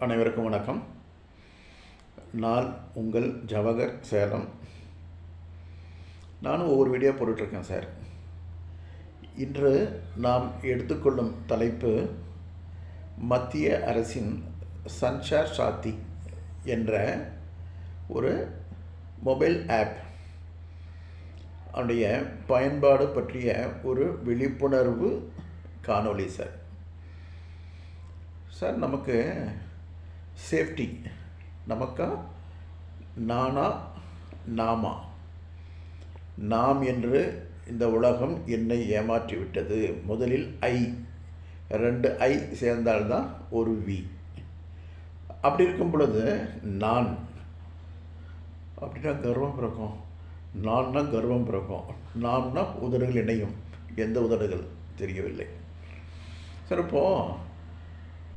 அனைவருக்கும் வணக்கம். நான் உங்கள் ஜவஹர் சேலம். நானும் ஒவ்வொரு வீடியோ போட்டுட்ருக்கேன் சார். இன்று நாம் எடுத்துக்கொள்ளும் தலைப்பு மத்திய அரசின் சஞ்சார் சாத்தி என்ற ஒரு மொபைல் ஆப் உடைய பயன்பாடு பற்றிய ஒரு விழிப்புணர்வு காணொளி சார். சார், நமக்கு சேஃப்டி நமக்கா நானா நாமா? நாம் என்று இந்த உலகம் என்னை ஏமாற்றிவிட்டது. முதலில் ரெண்டு ஐ சேர்ந்தால்தான் ஒரு வி. அப்படி இருக்கும் பொழுது நான் அப்படின்னா கர்வம் பிறக்கும், நான்னா கர்வம் பிறக்கும், நாம்னா உதடுகள் இணையும். எந்த உதடுகள் தெரியவில்லை சார். இப்போது